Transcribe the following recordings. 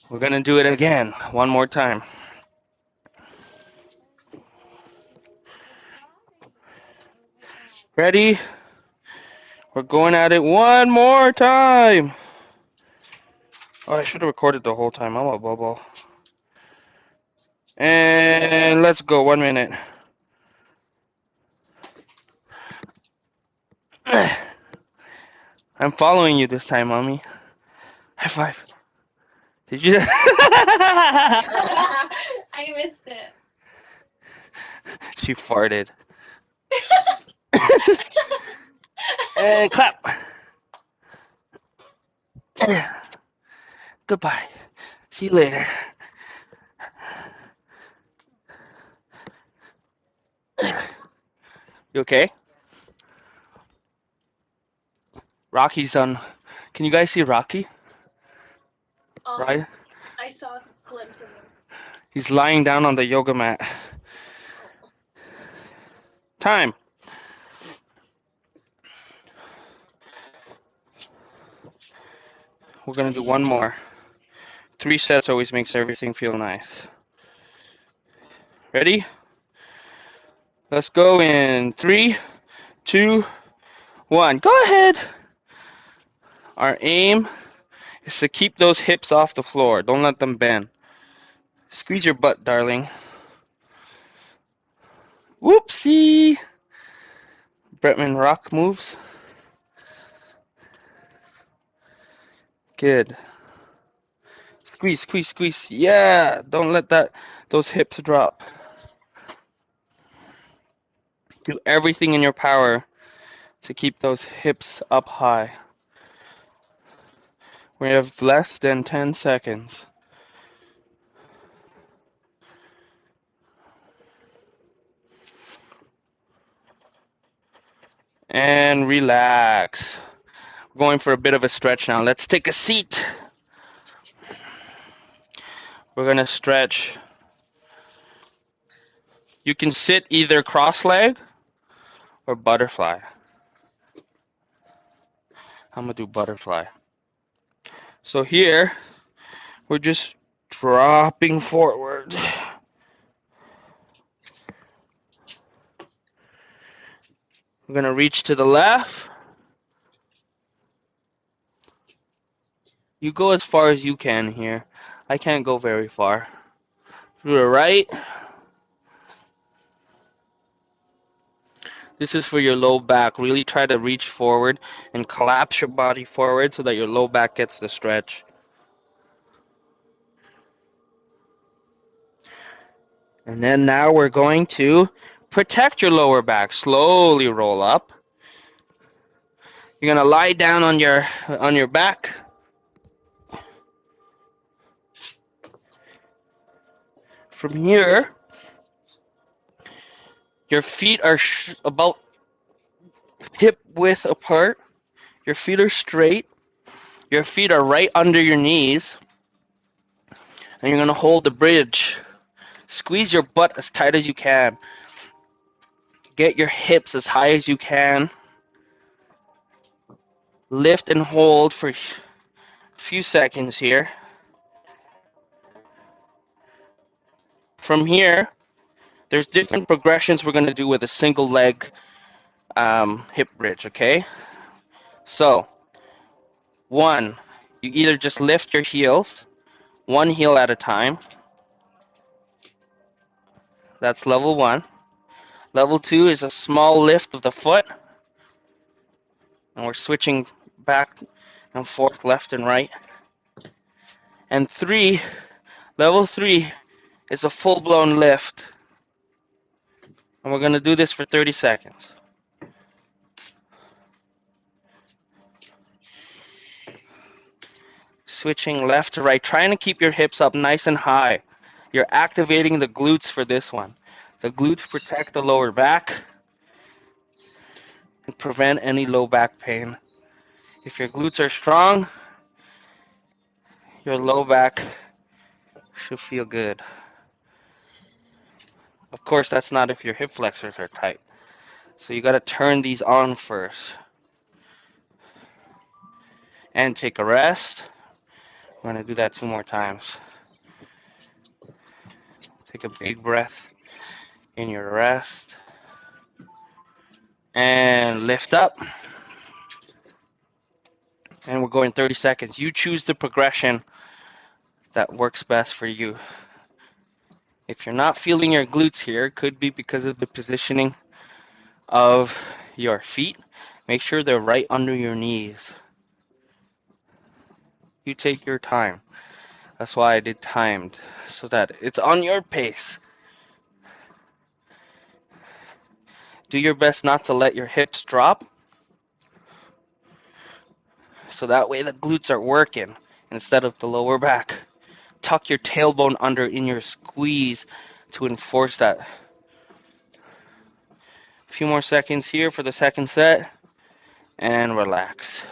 We're gonna do it again, one more time. Ready? We're going at it one more time. Oh, I should have recorded the whole time. I'm a bubble. And let's go. 1 minute. I'm following you this time, mommy. High five. Did you? I missed it. She farted. And clap. Goodbye. See you later. You okay? Rocky's on. Can you guys see Rocky? Um, Right? I saw a glimpse of him. He's lying down on the yoga mat. Oh. Time. We're gonna do one more. 3 sets always makes everything feel nice. Ready? Let's go in 3, 2, 1. Go ahead. Our aim is to keep those hips off the floor. Don't let them bend. Squeeze your butt, darling. Whoopsie. Bretman Rock moves. Good. Squeeze, squeeze, squeeze. Yeah. Don't let those hips drop. Do everything in your power to keep those hips up high. We have less than 10 seconds. And relax. We're going for a bit of a stretch now. Let's take a seat. We're going to stretch. You can sit either cross-legged or butterfly. I'm going to do butterfly. So here, we're just dropping forward. We're going to reach to the left. You go as far as you can here. I can't go very far. To the right. This is for your low back. Really try to reach forward and collapse your body forward so that your low back gets the stretch. And then now we're going to protect your lower back. Slowly roll up. You're going to lie down on your back. From here, your feet are about hip width apart. Your feet are straight. Your feet are right under your knees. And you're going to hold the bridge. Squeeze your butt as tight as you can. Get your hips as high as you can. Lift and hold for a few seconds here. From here, there's different progressions we're going to do with a single leg hip bridge, okay? So, one, you either just lift your heels, one heel at a time. That's level one. Level two is a small lift of the foot. And we're switching back and forth, left and right. And three, level three is a full-blown lift. And we're going to do this for 30 seconds. Switching left to right, trying to keep your hips up nice and high. You're activating the glutes for this one. The glutes protect the lower back and prevent any low back pain. If your glutes are strong, your low back should feel good. Of course, that's not if your hip flexors are tight. So you got to turn these on first. And take a rest. We're going to do that 2 more times. Take a big breath in your rest. And lift up. And we're going 30 seconds. You choose the progression that works best for you. If you're not feeling your glutes here, it could be because of the positioning of your feet. Make sure they're right under your knees. You take your time. That's why I did timed, so that it's on your pace. Do your best not to let your hips drop, so that way the glutes are working instead of the lower back. Tuck your tailbone under in your squeeze to enforce that. A few more seconds here for the second set, and relax.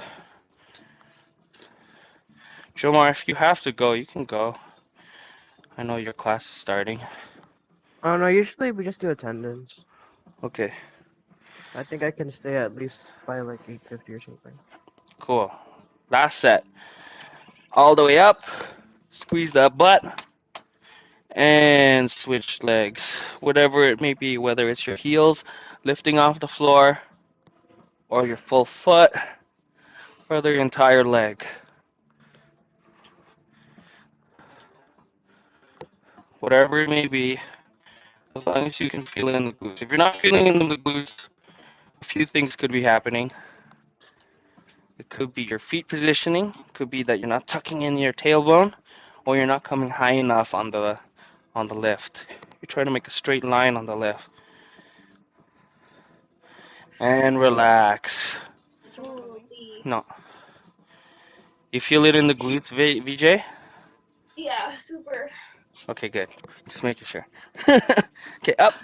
Jomar, if you have to go, you can go. I know your class is starting. Oh no, usually we just do attendance. Okay, I think I can stay at least by like 8:50 or something. cool. Last set. All the way up. Squeeze that butt. And switch legs. Whatever it may be, whether it's your heels lifting off the floor, or your full foot, or the entire leg. Whatever it may be, as long as you can feel it in the glutes. If you're not feeling it in the glutes, a few things could be happening. It could be your feet positioning. It could be that you're not tucking in your tailbone, or you're not coming high enough on the lift. You're trying to make a straight line on the lift. And relax. Holy. No. You feel it in the glutes, VJ? Yeah, super. Okay, good. Just making sure. Okay, up.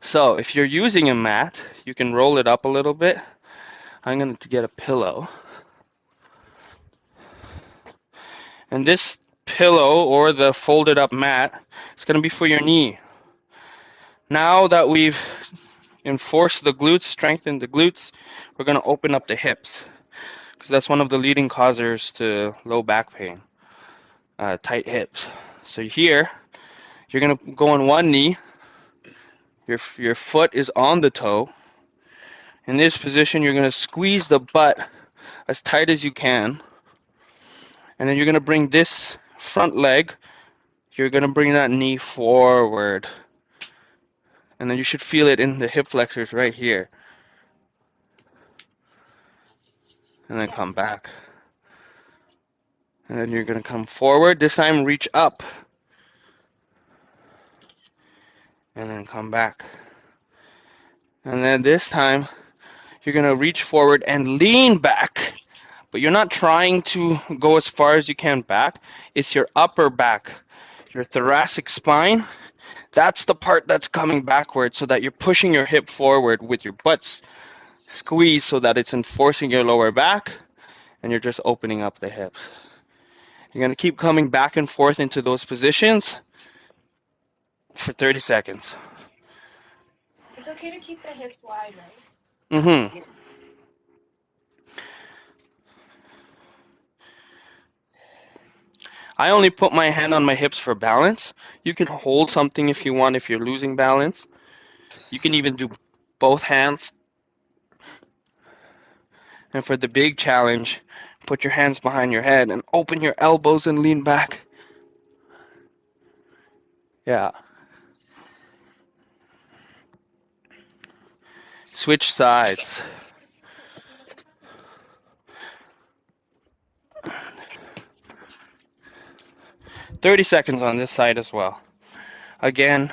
So if you're using a mat, you can roll it up a little bit. I'm going to get a pillow. And this pillow or the folded up mat is going to be for your knee. Now that we've enforced the glutes, strengthened the glutes, we're going to open up the hips, because that's one of the leading causers to low back pain, tight hips. So here, you're going to go on one knee. Your foot is on the toe. In this position, you're going to squeeze the butt as tight as you can. And then you're going to bring this front leg, you're going to bring that knee forward. And then you should feel it in the hip flexors right here. And then Yeah. come back. And then you're going to come forward. This time, reach up. And then come back. And then this time, you're going to reach forward and lean back. But you're not trying to go as far as you can back. It's your upper back, your thoracic spine. That's the part that's coming backward, so that you're pushing your hip forward with your butt squeezed, so that it's enforcing your lower back, and you're just opening up the hips. You're going to keep coming back and forth into those positions for 30 seconds. It's okay to keep the hips wide, right? Mm-hmm. I only put my hand on my hips for balance. You can hold something if you want, if you're losing balance. You can even do both hands. And for the big challenge, put your hands behind your head and open your elbows and lean back. Yeah. Switch sides. 30 seconds on this side as well. Again,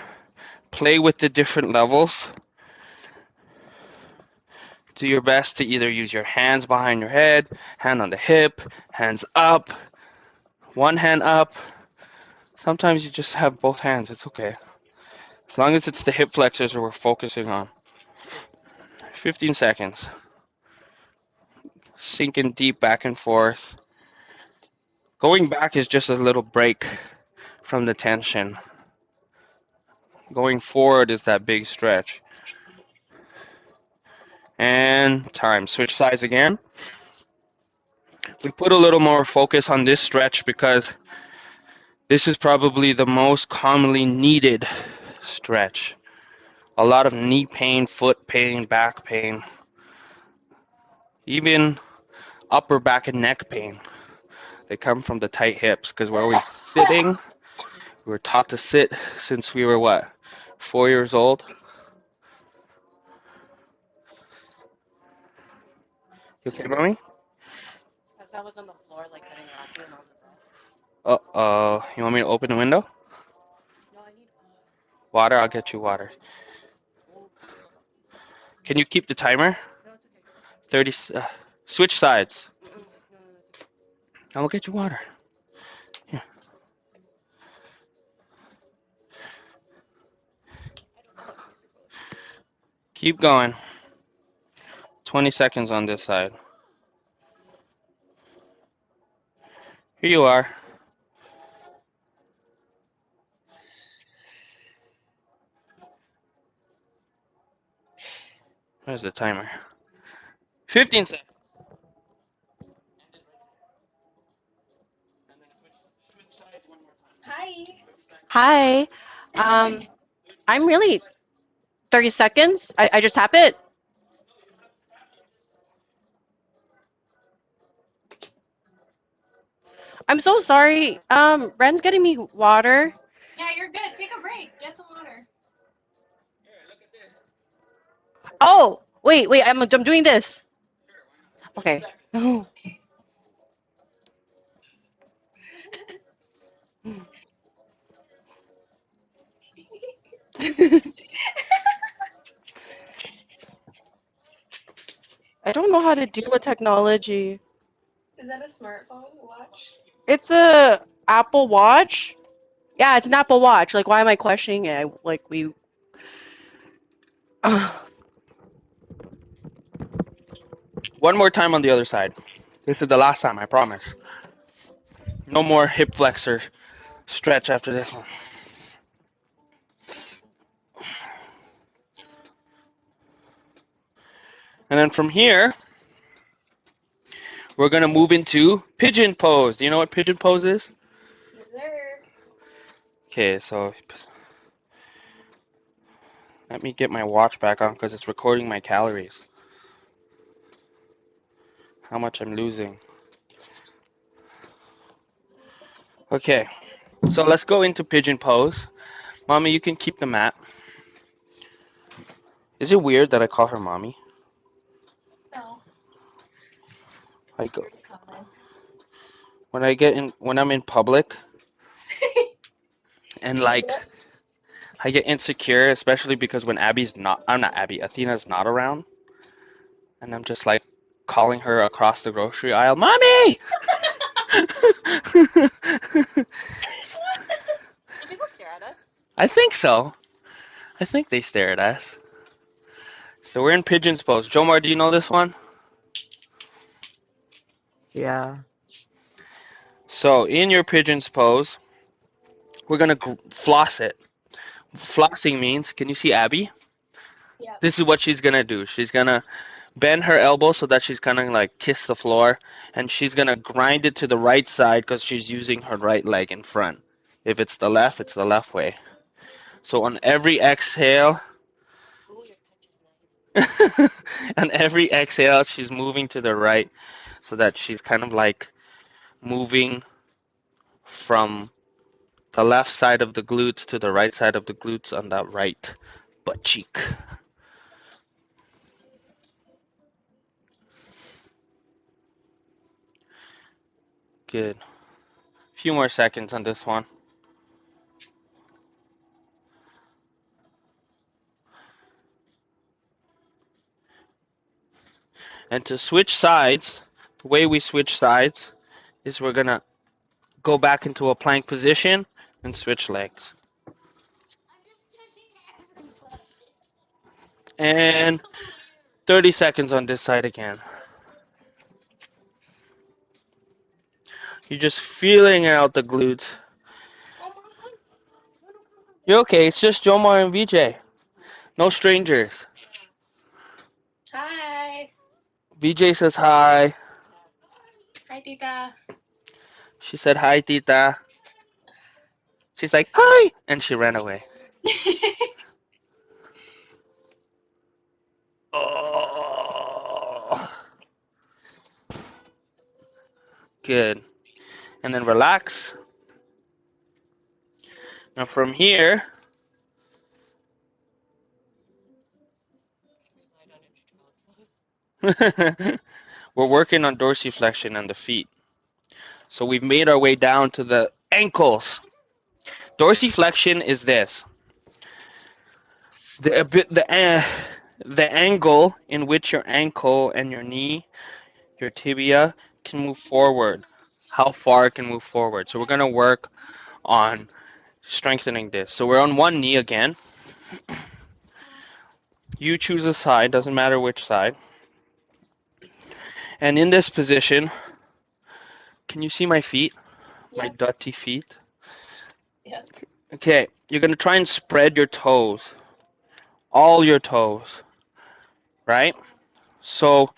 play with the different levels. Do your best to either use your hands behind your head, hand on the hip, hands up, one hand up. Sometimes you just have both hands, it's okay. As long as it's the hip flexors that we're focusing on. 15 seconds. Sinking deep back and forth. Going back is just a little break from the tension. Going forward is that big stretch. And time. Switch sides again. We put a little more focus on this stretch because this is probably the most commonly needed stretch. A lot of knee pain, foot pain, back pain, even upper back and neck pain. They come from the tight hips because we're always sitting. We were taught to sit since we were what, 4 years old? You okay, mommy? Uh-oh. You want me to open the window? Water? I'll get you water. Can you keep the timer? 30. Switch sides. I'll get you water. Here. Keep going. 20 seconds on this side. Here you are. Where's the timer? 15 seconds. Hi. Hi. Um, I'm really 30 seconds. I just tap it. I'm so sorry. Ren's getting me water. Yeah, you're good. Take a break. Get some water. Oh, wait. I'm doing this. Okay. I don't know how to deal with technology. Is that a smartphone watch? It's a Apple Watch. Yeah, it's an Apple Watch. Like, why am I questioning it? Like, we. One more time on the other side. This is the last time, I promise. No more hip flexor stretch after this one. And then from here, we're going to move into pigeon pose. Do you know what pigeon pose is? Yes, sir. Okay, so let me get my watch back on because it's recording my calories. How much I'm losing. Okay, so let's go into pigeon pose. Mommy, you can keep the mat. Is it weird that I call her mommy? No. I It's go very common. when I'm in public and like What? I get insecure, especially because when I'm not Abby, Athena's not around, and I'm just like calling her across the grocery aisle, mommy. I think so. I think they stare at us. So we're in pigeon's pose. Jomar, do you know this one? Yeah. So in your pigeon's pose, we're gonna floss it. Flossing means, can you see Abby? Yep. This is what she's gonna do. She's gonna bend her elbow so that she's gonna like kiss the floor, and she's gonna grind it to the right side because she's using her right leg in front. If it's the left way. So on every exhale, on every exhale, she's moving to the right, so that she's kind of like moving from the left side of the glutes to the right side of the glutes on that right butt cheek. Good. A few more seconds on this one. And to switch sides, the way we switch sides is we're gonna go back into a plank position and switch legs. And 30 seconds on this side again. You're just feeling out the glutes. You're okay, it's just Jomar and VJ. No strangers. Hi. VJ says hi. Hi, Hi, Tita. She said, "Hi, tita." She's like, "Hi," and she ran away. Oh, good. And then relax. Now from here, we're working on dorsiflexion on the feet. So we've made our way down to the ankles. Dorsiflexion is this: the angle in which your ankle and your knee, your tibia, can move forward. How far it can move forward. So we're gonna work on strengthening this. So we're on one knee again. You choose a side, doesn't matter which side. And in this position, can you see my feet? My Yep. dirty feet? Yep. Okay, you're gonna try and spread your toes. All your toes. Right? So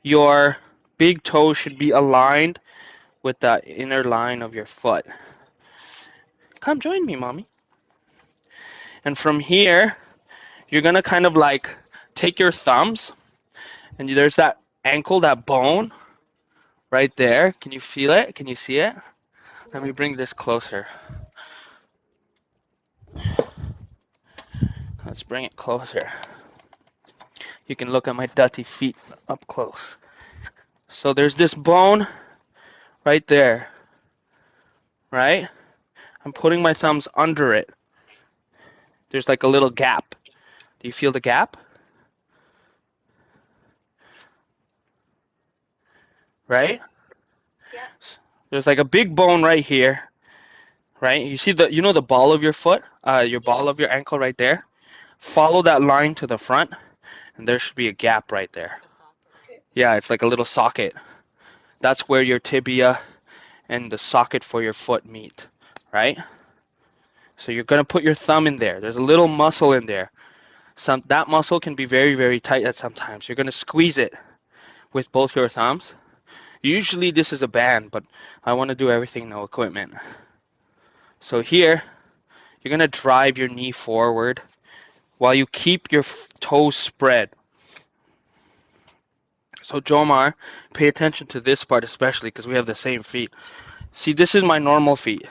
your big toe should be aligned with the inner line of your foot. Come join me, mommy. And from here, you're gonna kind of like take your thumbs, and there's that ankle, that bone right there. Can you feel it? Can you see it? Let me Yep. bring this closer. Let's bring it closer. You can look at my dirty feet up close. So there's this bone right there, right? I'm putting my thumbs under it. There's like a little gap. Do you feel the gap? Right? Yep. There's like a big bone right here, right? You see the ball of your foot, your Yeah. ball of your ankle right there. Follow that line to the front, and there should be a gap right there. Okay. Yeah, it's like a little socket. That's where your tibia and the socket for your foot meet, right? So you're gonna put your thumb in there. There's a little muscle in there. That muscle can be very, very tight at sometimes. You're gonna squeeze it with both your thumbs. Usually this is a band, but I want to do everything no equipment. So here, you're gonna drive your knee forward while you keep your toes spread. So Jomar, pay attention to this part especially because we have the same feet. See, this is my normal feet.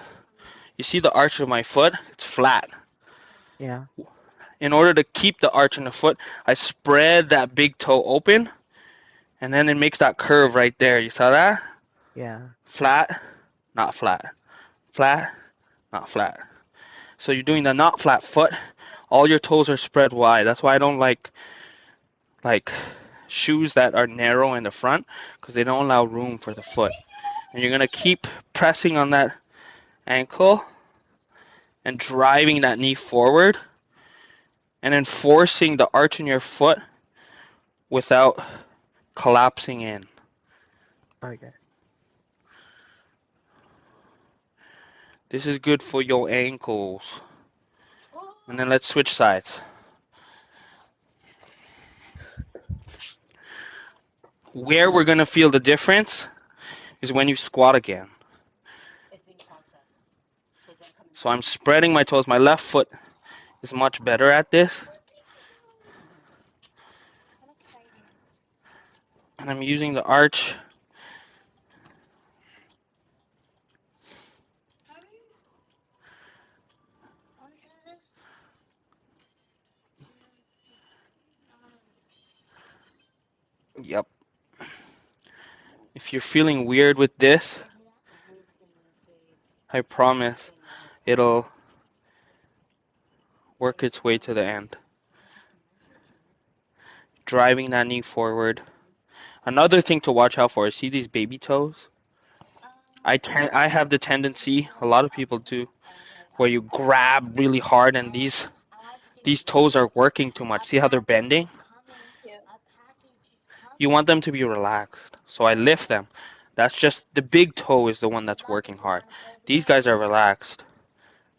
You see the arch of my foot? It's flat. Yeah. In order to keep the arch in the foot, I spread that big toe open, and then it makes that curve right there. You saw that? Yeah. Flat, not flat. Flat, not flat. So you're doing the not flat foot. All your toes are spread wide. That's why I don't like shoes that are narrow in the front because they don't allow room for the foot. And you're gonna keep pressing on that ankle and driving that knee forward and then forcing the arch in your foot without collapsing in. Okay. This is good for your ankles. And then let's switch sides. Where we're gonna feel the difference is when you squat again. So I'm spreading my toes. My left foot is much better at this. And I'm using the arch. Yep. If you're feeling weird with this, I promise it'll work its way to the end. Driving that knee forward. Another thing to watch out for is see these baby toes? I have the tendency, a lot of people do, where you grab really hard and these toes are working too much. See how they're bending? Yep. You want them to be relaxed. So I lift them. That's just the big toe is the one that's working hard. These guys are relaxed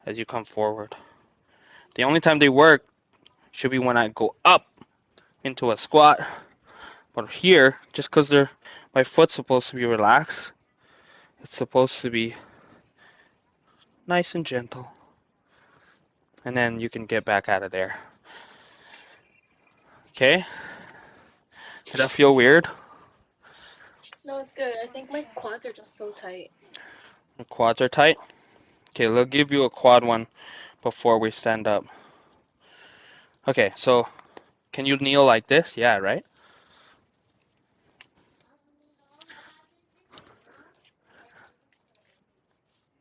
as you come forward. The only time they work should be when I go up into a squat. But here, just because my foot's supposed to be relaxed, It's supposed to be nice and gentle. And then you can get back out of there. Okay? Did that feel weird? No, it's good. I think my quads are just so tight. Your quads are tight? Okay, we'll give you a quad one before we stand up. Okay, so can you kneel like this? Yeah, right?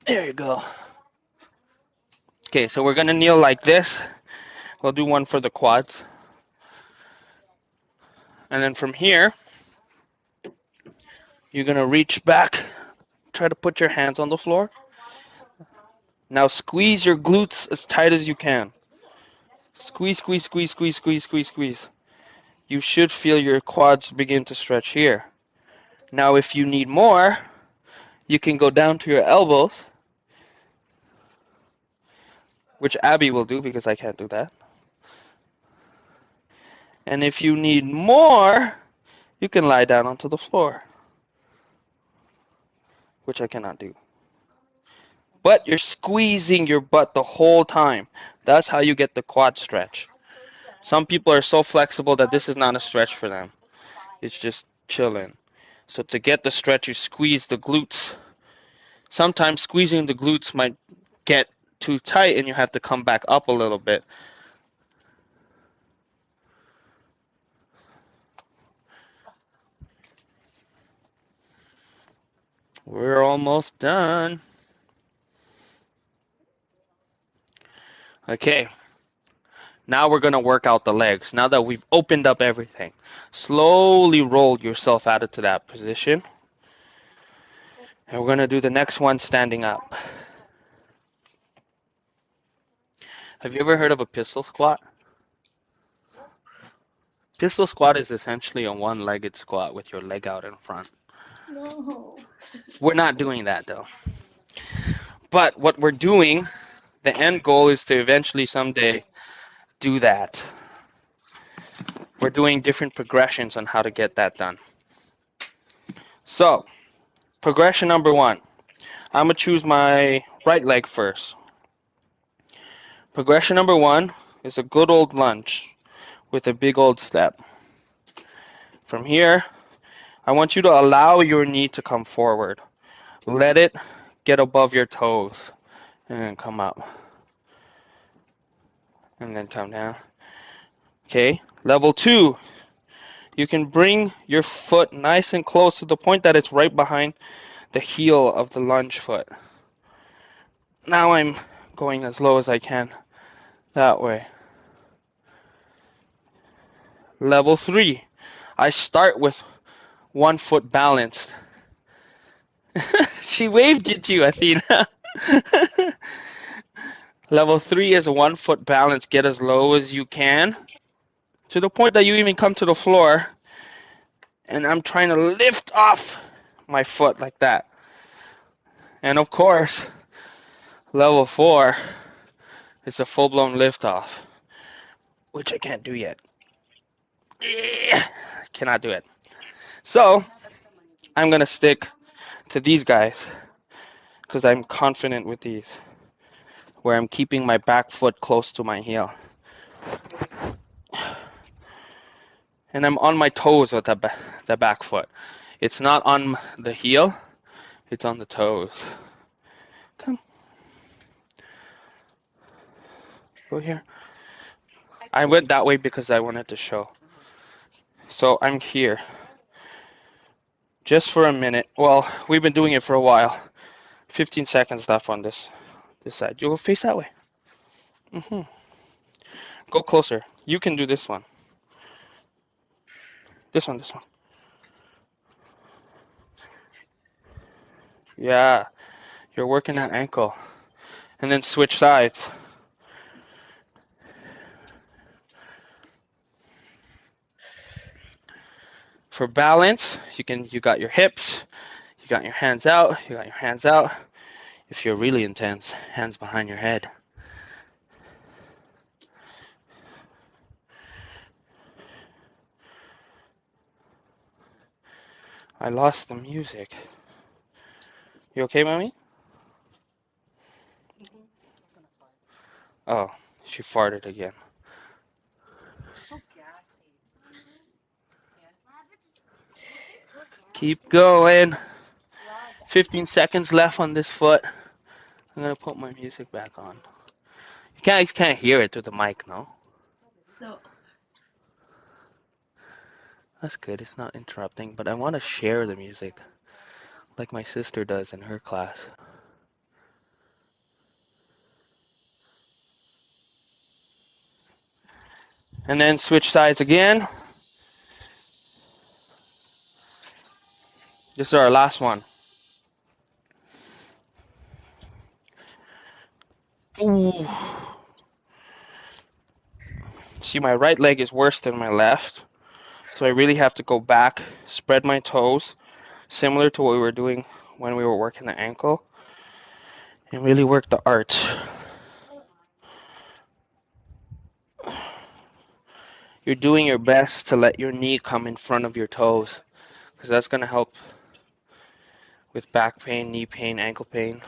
There you go. Okay, so we're gonna kneel like this. We'll do one for the quads. And then from here, you're gonna reach back. Try to put your hands on the floor. Now squeeze your glutes as tight as you can. Squeeze, squeeze, squeeze, squeeze, squeeze, squeeze, squeeze. You should feel your quads begin to stretch here. Now if you need more, you can go down to your elbows, which Abby will do because I can't do that. And if you need more, you can lie down onto the floor, which I cannot do. But you're squeezing your butt the whole time. That's how you get the quad stretch. Some people are so flexible that this is not a stretch for them. It's just chilling. So to get the stretch, you squeeze the glutes. Sometimes squeezing the glutes might get too tight and you have to come back up a little bit. We're almost done. Okay. Now we're going to work out the legs. Now that we've opened up everything, slowly roll yourself out into that position. And we're going to do the next one standing up. Have you ever heard of a pistol squat? Pistol squat is essentially a one-legged squat with your leg out in front. No. We're not doing that though. But what we're doing, the end goal is to eventually someday do that. We're doing different progressions on how to get that done. So, progression number 1. I'm going to choose my right leg first. Progression number 1 is a good old lunge with a big old step. From here, I want you to allow your knee to come forward. Let it get above your toes and then come up. And then come down. Okay, level 2. You can bring your foot nice and close to the point that it's right behind the heel of the lunge foot. Now I'm going as low as I can that way. Level 3. I start with one foot balanced. She waved at you, Athena. Level 3 is a 1 foot balance. Get as low as you can to the point that you even come to the floor. And I'm trying to lift off my foot like that. And of course, level 4 is a full-blown lift off, which I can't do yet. Cannot do it. So I'm going to stick to these guys because I'm confident with these, where I'm keeping my back foot close to my heel. And I'm on my toes with the back foot. It's not on the heel, it's on the toes. Come. Go here. I went that way because I wanted to show. So I'm here. Just for a minute. Well, we've been doing it for a while. 15 seconds left on this side. You go face that way. Go closer. You can do this one. This one, this one. Yeah, you're working that ankle. And then switch sides. For balance, you got your hips, you got your hands out, you got your hands out. If you're really intense, hands behind your head. I lost the music. You okay, mommy? Oh, she farted again. Keep going. 15 seconds left on this foot. I'm gonna put my music back on. You guys can't hear it through the mic, no? No. That's good. It's not interrupting, but I want to share the music like my sister does in her class. And then switch sides again. This is our last one. Ooh. See, my right leg is worse than my left, so I really have to go back, spread my toes, similar to what we were doing when we were working the ankle, and really work the arch. You're doing your best to let your knee come in front of your toes, because that's going to help with back pain, knee pain, ankle pain.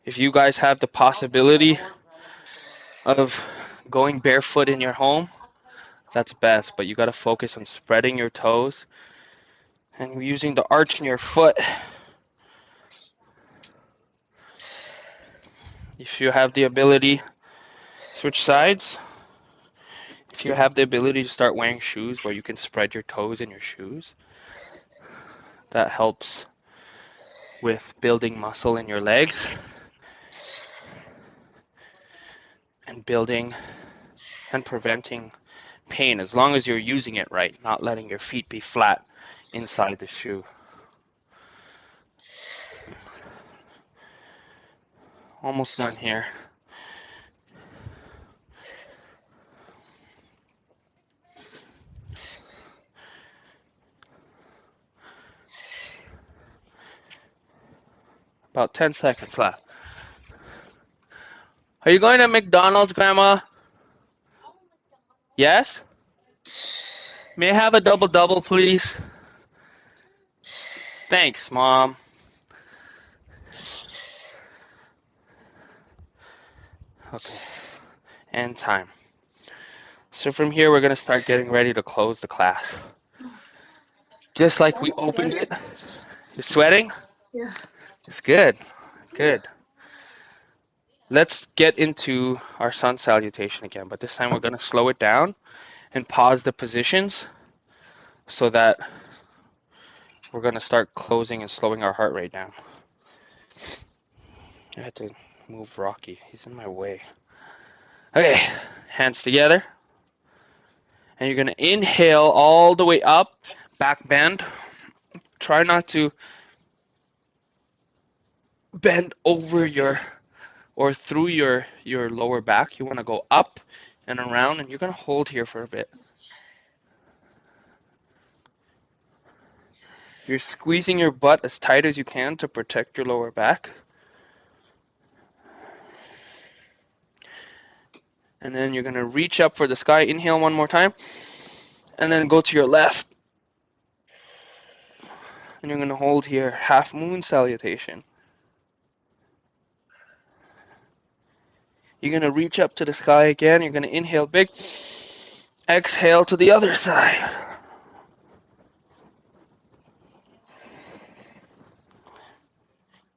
If you guys have the possibility of going barefoot in your home, that's best, but you got to focus on spreading your toes and using the arch in your foot. If you have the ability, switch sides. If you have the ability to start wearing shoes where you can spread your toes in your shoes, that helps with building muscle in your legs and building and preventing pain, as long as you're using it right, not letting your feet be flat inside the shoe. Almost done here. About 10 seconds left. Are you going to McDonald's, Grandma? Yes? May I have a double-double, please? Thanks, Mom. Okay. And time. So from here, we're going to start getting ready to close the class. Just like we opened it. You're sweating? Yeah. It's good. Good. Let's get into our sun salutation again, but this time we're going to slow it down and pause the positions so that we're going to start closing and slowing our heart rate down. I had to move Rocky. He's in my way. Okay, hands together. And you're going to inhale all the way up, back bend. Try not to bend over your or through your lower back. You want to go up and around, and you're going to hold here for a bit. You're squeezing your butt as tight as you can to protect your lower back. And then you're going to reach up for the sky. Inhale one more time. And then go to your left. And you're going to hold here, half moon salutation. You're going to reach up to the sky again. You're going to inhale big. Exhale to the other side.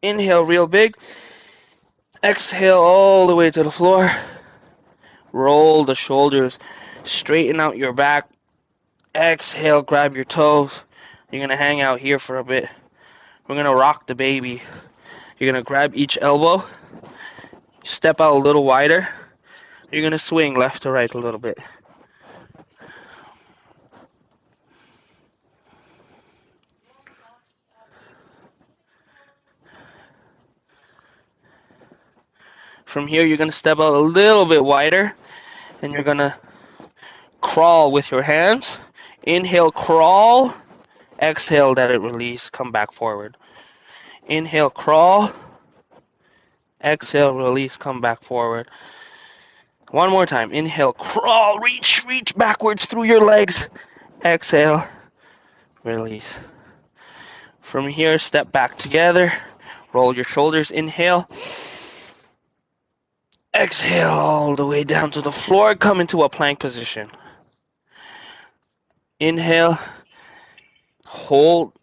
Inhale real big. Exhale all the way to the floor. Roll the shoulders. Straighten out your back. Exhale, grab your toes. You're going to hang out here for a bit. We're going to rock the baby. You're going to grab each elbow. Step out a little wider. You're going to swing left to right a little bit. From here, you're going to step out a little bit wider. And you're going to crawl with your hands. Inhale, crawl. Exhale, let it release. Come back forward. Inhale, crawl. Exhale, release. Come back forward. One more time. Inhale, crawl. Reach backwards through your legs. Exhale, release. From here, step back together. Roll your shoulders. Inhale. Exhale all the way down to the floor. Come into a plank position. Inhale. Hold.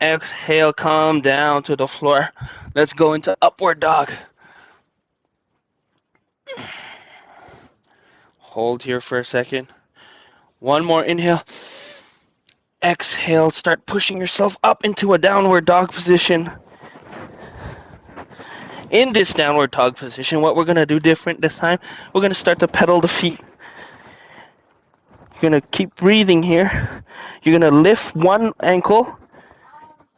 Exhale. Come down to the floor. Let's go into upward dog. Hold here for a second. One more inhale. Exhale. Start pushing yourself up into a downward dog position. In this downward dog position, what we're going to do different this time, we're going to start to pedal the feet. You're going to keep breathing here. You're going to lift one ankle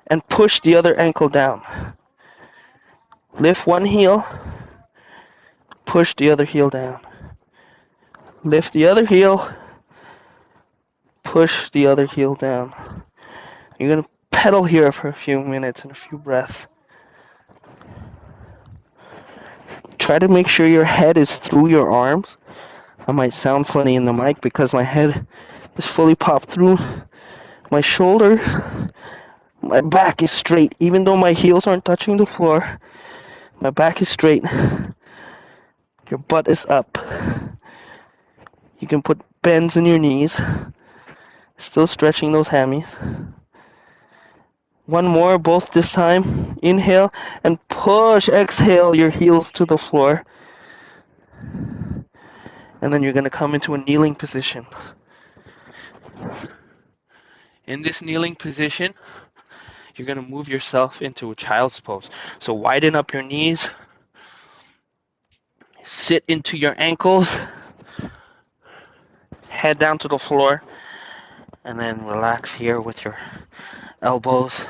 and push the other ankle down. Lift one heel, push the other heel down. Lift the other heel, push the other heel down. You're going to pedal here for a few minutes and a few breaths. Try to make sure your head is through your arms. I might sound funny in the mic because my head is fully popped through my shoulder. My back is straight. Even though my heels aren't touching the floor, my back is straight. Your butt is up. You can put bends in your knees. Still stretching those hammies. One more, both this time. Inhale and push. Exhale your heels to the floor. And then you're going to come into a kneeling position. In this kneeling position, you're going to move yourself into a child's pose. So widen up your knees. Sit into your ankles. Head down to the floor. And then relax here with your elbows,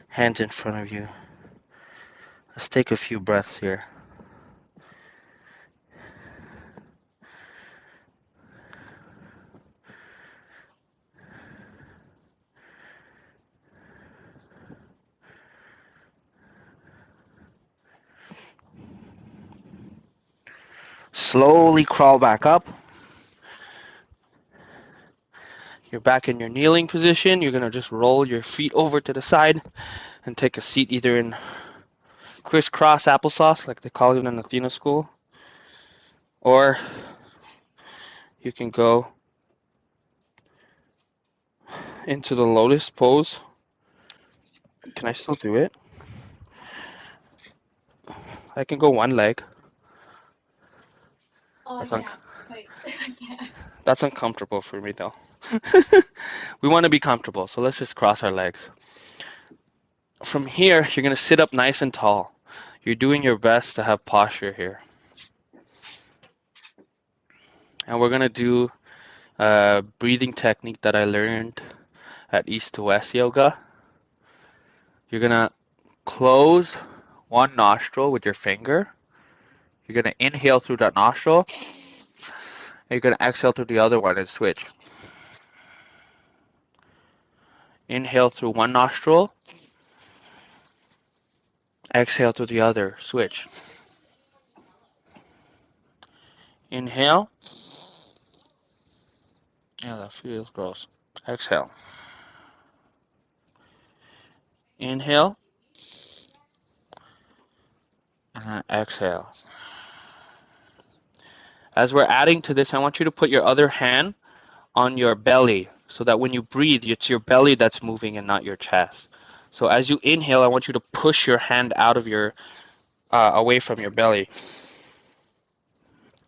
hands in front of you. Let's take a few breaths here. Slowly crawl back up. You're back in your kneeling position. You're going to just roll your feet over to the side and take a seat either in crisscross applesauce, like they call it in Athena school, or you can go into the lotus pose. Can I still do it? I can go one leg. Oh, I That's, un- can't. I can't. that's uncomfortable for me, though. We want to be comfortable, so let's just cross our legs. From here, you're going to sit up nice and tall. You're doing your best to have posture here. And we're going to do a breathing technique that I learned at East to West Yoga. You're going to close one nostril with your finger. You're going to inhale through that nostril. And you're going to exhale through the other one and switch. Inhale through one nostril. Exhale through the other. Switch. Inhale. Yeah, that feels gross. Exhale. Inhale. And exhale. As we're adding to this, I want you to put your other hand on your belly so that when you breathe, it's your belly that's moving and not your chest. So as you inhale, I want you to push your hand out of your, away from your belly.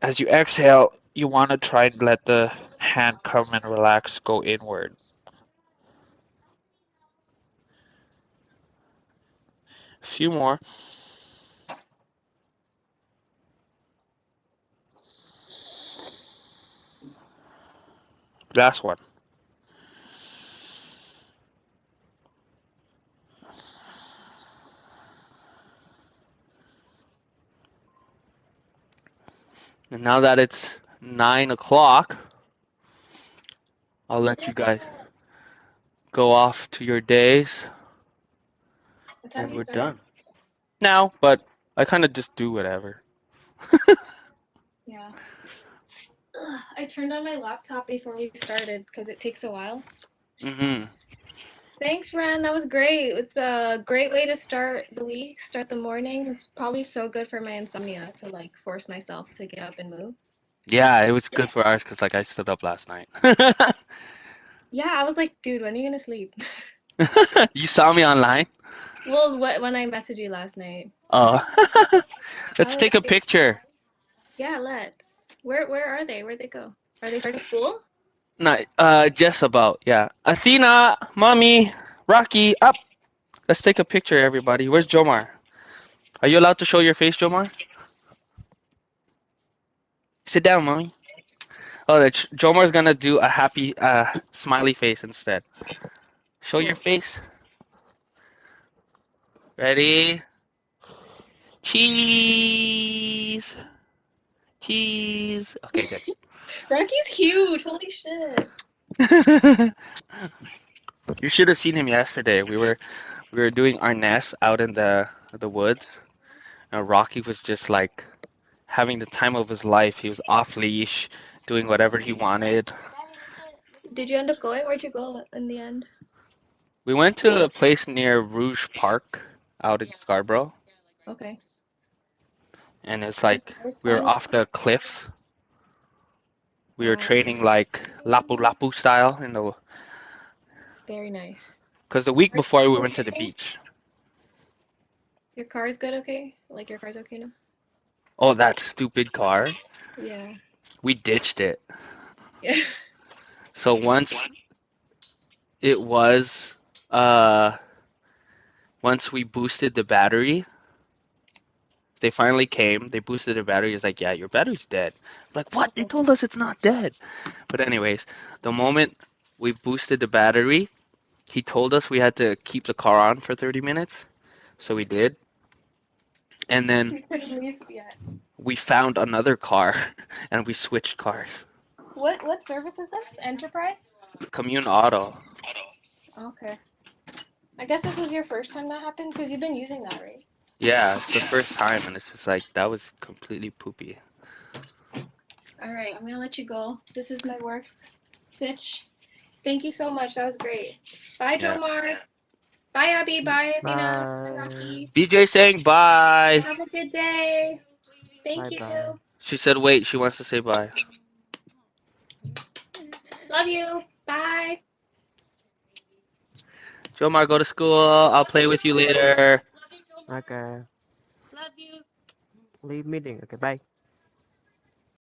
As you exhale, you want to try and let the hand come and relax, go inward. A few more. Last one. And now that it's 9 o'clock, I'll let you guys go off to your days. What time And do you we're start it? done. Now, but I kind of just do whatever. Yeah. I turned on my laptop before we started because it takes a while. Mm-hmm. Thanks, Ren. That was great. It's a great way to start the week, start the morning. It's probably so good for my insomnia to like force myself to get up and move. Yeah, it was good for ours because like I stood up last night. Yeah, I was like, dude, when are you gonna sleep? You saw me online? Well, when I messaged you last night, Oh. I Let's was take a like, picture. yeah, let's. Where are they? Where'd they go? Are they starting school? Not just about, yeah. Athena, Mommy, Rocky, up. Let's take a picture, everybody. Where's Jomar? Are you allowed to show your face, Jomar? Sit down, Mommy. Oh, Jomar's gonna do a happy smiley face instead. Show your Cool. face. Ready? Cheese. Cheese. Okay, good. Rocky's huge. Holy shit. You should have seen him yesterday. We were doing our nest out in the woods, and Rocky was just like having the time of his life. He was off leash, doing whatever he wanted. Did you end up going? Where'd you go in the end? We went to a place near Rouge Park out in Scarborough, Okay. and it's That like was we were fun. off the cliffs. We were Oh, training like lapu lapu style in the very nice. because the week Are before we you went to the okay? beach. Your car is good, okay? Like your car's okay now? Oh, that stupid car. Yeah. We ditched it. Yeah. So once it was uh once we boosted the battery, they finally came. They boosted the battery. It's like, yeah, your battery's dead. I'm like, what? They told us it's not dead. But anyways, the moment we boosted the battery, he told us we had to keep the car on for 30 minutes. So we did. And then You couldn't leave yet. we found another car and we switched cars. What service is this? Enterprise? Commune Auto. Okay. I guess this was your first time that happened because you've been using that, right? Yeah, it's the first time and it's just like that was completely poopy. All right, I'm gonna let you go. This is my work. Sitch. Thank you so much. That was great. Bye, Yeah. Jomar. Bye, Abby. Bye, Amina. Bye, Bye. Rocky. BJ saying bye. Have a good day. Thank Bye you. bye. She said wait, she wants to say bye. Love you. Bye. Jomar, go to school. I'll play with you later. Okay. Leave meeting. Okay, bye.